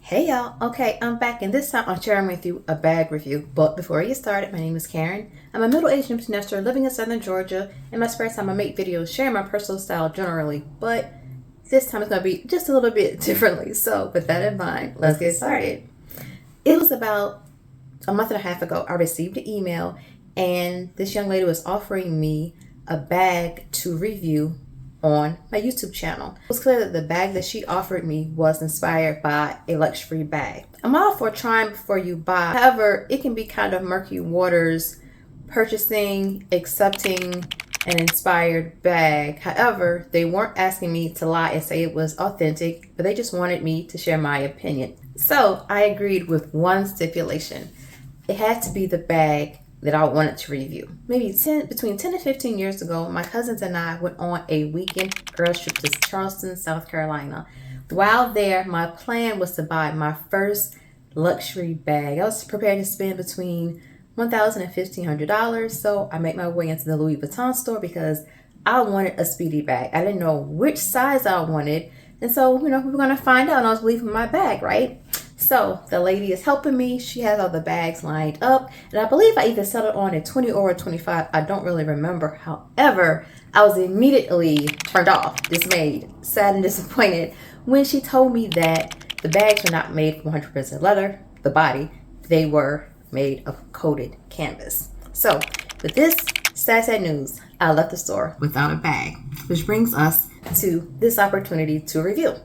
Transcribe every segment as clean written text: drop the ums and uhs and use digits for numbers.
Hey y'all, okay, I'm back and this time I'm sharing with you a bag review. But before I get started, my name is Karen. I'm a middle-aged empty nester living in Southern Georgia. In my spare time I make videos sharing my personal style generally, but this time it's going to be just a little bit differently. So with that in mind, let's get started. It was about a month and a half ago I received an email and this young lady was offering me a bag to review on my YouTube channel. It was clear that the bag that she offered me was inspired by a luxury bag. I'm all for trying before you buy. However, it can be kind of murky waters purchasing, accepting an inspired bag. However, they weren't asking me to lie and say it was authentic, but they just wanted me to share my opinion. So I agreed with one stipulation. It had to be the bag that I wanted to review. Maybe between 10 and 15 years ago, my cousins and I went on a weekend girls trip to Charleston, South Carolina. While there, my plan was to buy my first luxury bag. I was prepared to spend between $1,000 and $1,500, so I made my way into the Louis Vuitton store because I wanted a speedy bag. I didn't know which size I wanted, and so, we were gonna find out, and I was leaving my bag, right? So the lady is helping me. She has all the bags lined up. And I believe I either settled on a 20 or a 25. I don't really remember. However, I was immediately turned off, dismayed, sad, and disappointed when she told me that the bags were not made from 100% leather, the body. They were made of coated canvas. So with this sad news, I left the store without a bag, which brings us to this opportunity to review.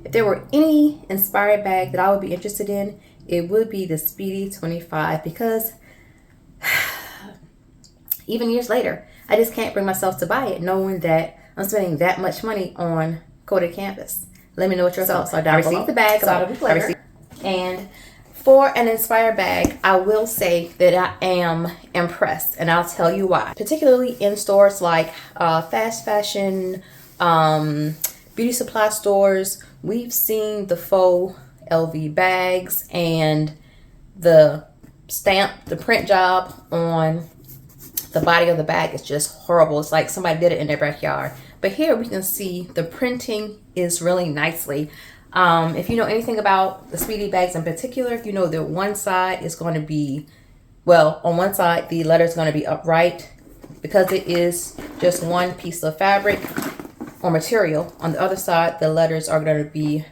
If there were any inspired bag that I would be interested in, it would be the Speedy 25 because even years later, I just can't bring myself to buy it knowing that I'm spending that much money on coated canvas. Let me know what your thoughts are down below. I received the bag about a week later. And for an inspired bag, I will say that I am impressed, and I'll tell you why. Particularly in stores like fast fashion, beauty supply stores, we've seen the faux LV bags and the stamp, the print job on the body of the bag is just horrible. It's like somebody did it in their backyard. But here we can see the printing is really nicely. If you know anything about the Speedy bags in particular, you know that one side is going to be, well, on one side the letter is going to be upright because it is just one piece of fabric or material. On the other side, the letters are going to be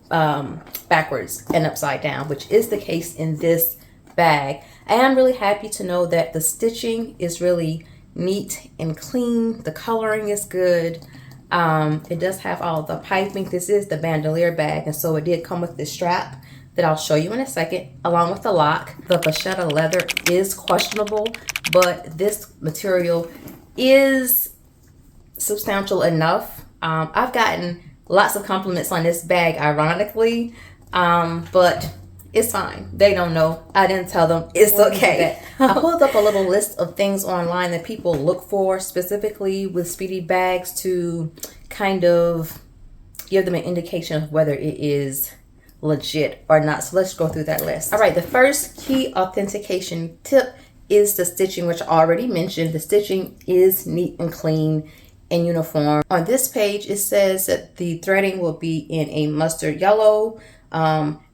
backwards and upside down, which is the case in this bag. I am really happy to know that the stitching is really neat and clean. The coloring is good. It does have all the piping. This is the bandolier bag, and so it did come with this strap that I'll show you in a second, along with the lock. The vachetta leather is questionable, but this material is substantial enough. I've gotten lots of compliments on this bag, ironically, but it's fine. They don't know. I didn't tell them. It's okay. I pulled up a little list of things online that people look for specifically with Speedy bags to kind of give them an indication of whether it is legit or not. So let's go through that list. All right, the first key authentication tip is the stitching, which I already mentioned. The stitching is neat and clean and uniform. On this page, it says that the threading will be in a mustard yellow,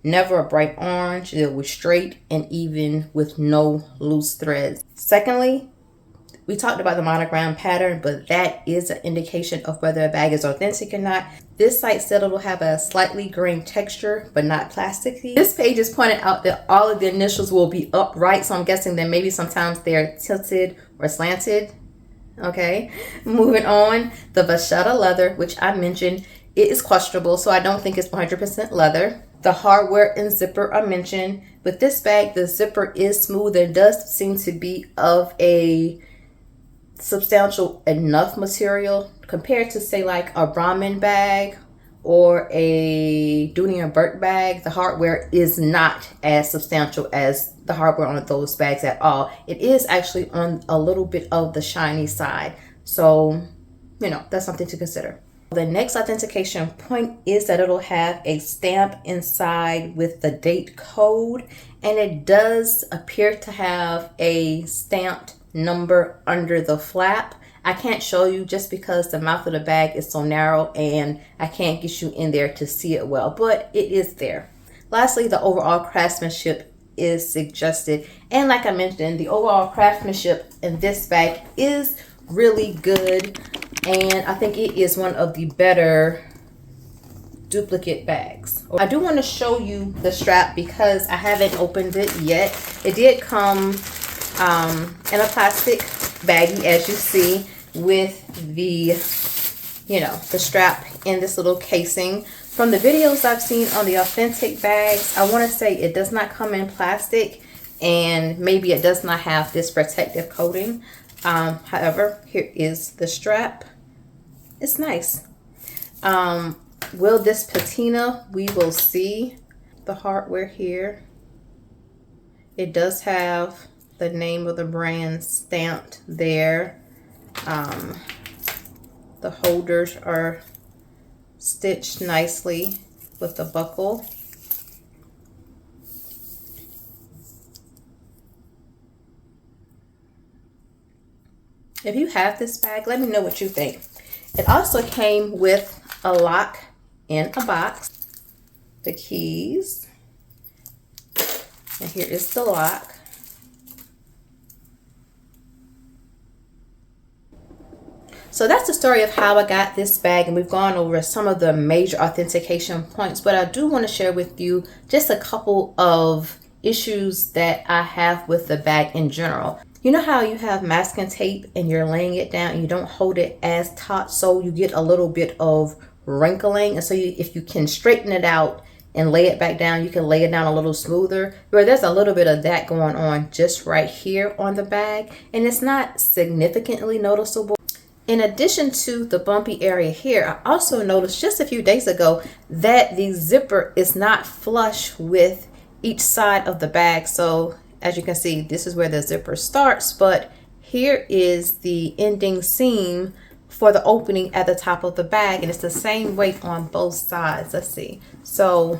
never a bright orange. It was straight and even with no loose threads. Secondly, we talked about the monogram pattern, but that is an indication of whether a bag is authentic or not. This site said it will have a slightly grained texture, but not plasticky. This page is pointing out that all of the initials will be upright, so I'm guessing that maybe sometimes they're tilted or slanted. Okay, moving on, the vachetta leather, which I mentioned, it is questionable, so I don't think it's 100% leather. The hardware and zipper I mentioned. With this bag, the zipper is smooth and does seem to be of a substantial enough material compared to, say, like a Brahmin bag or a Dooney and Burke bag. The hardware is not as substantial as the hardware on those bags at all. It is actually on a little bit of the shiny side. So, that's something to consider. The next authentication point is that it'll have a stamp inside with the date code, and it does appear to have a stamped number under the flap. I can't show you just because the mouth of the bag is so narrow and I can't get you in there to see it well, but it is there. Lastly, the overall craftsmanship is suggested. And like I mentioned, the overall craftsmanship in this bag is really good. And I think it is one of the better duplicate bags. I do want to show you the strap because I haven't opened it yet. It did come in a plastic baggie, as you see, with the, the strap in this little casing. From the videos I've seen on the authentic bags, I want to say it does not come in plastic, and maybe it does not have this protective coating. However, here is the strap. It's nice. Will this patina? We will see. The hardware here. It does have the name of the brand stamped there. The holders are stitched nicely with the buckle. If you have this bag, let me know what you think. It also came with a lock in a box, the keys, and here is the lock. So that's the story of how I got this bag, and we've gone over some of the major authentication points, but I do want to share with you just a couple of issues that I have with the bag in general. You know how you have masking tape and you're laying it down and you don't hold it as taut, so you get a little bit of wrinkling, and so if you can straighten it out and lay it back down, you can lay it down a little smoother. Where there's a little bit of that going on just right here on the bag, and it's not significantly noticeable. In addition to the bumpy area here, I also noticed just a few days ago that the zipper is not flush with each side of the bag. So as you can see, this is where the zipper starts, but here is the ending seam for the opening at the top of the bag, and it's the same weight on both sides. Let's see. So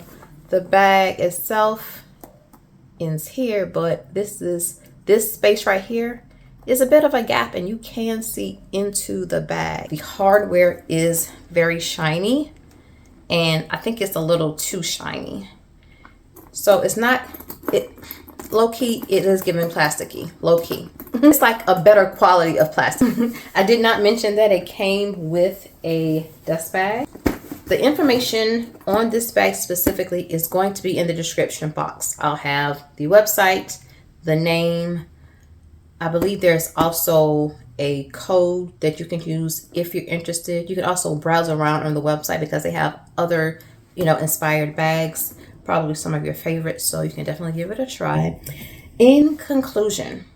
the bag itself ends here, but this space right here is a bit of a gap, and you can see into the bag. The hardware is very shiny, and I think it's a little too shiny. So it's not, low key, it is giving plasticky, low key. It's like a better quality of plastic. I did not mention that it came with a dust bag. The information on this bag specifically is going to be in the description box. I'll have the website, the name. I believe there's also a code that you can use if you're interested. You can also browse around on the website because they have other, inspired bags, probably some of your favorites, so you can definitely give it a try. In conclusion,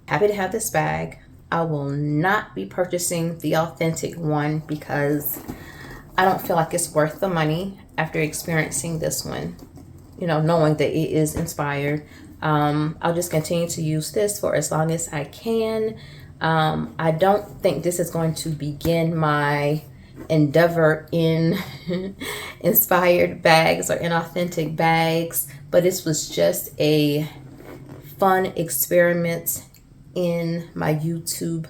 happy to have this bag. I will not be purchasing the authentic one because I don't feel like it's worth the money after experiencing this one, knowing that it is inspired. I'll just continue to use this for as long as I can. I don't think this is going to begin my endeavor in inspired bags or inauthentic bags, but this was just a fun experiment in my YouTube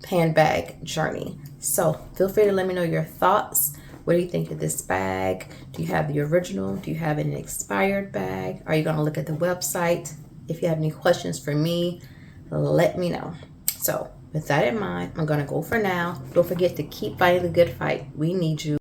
/ handbag journey. So feel free to let me know your thoughts. What do you think of this bag? Do you have the original? Do you have an expired bag? Are you going to look at the website? If you have any questions for me, let me know. So with that in mind, I'm going to go for now. Don't forget to keep fighting the good fight. We need you.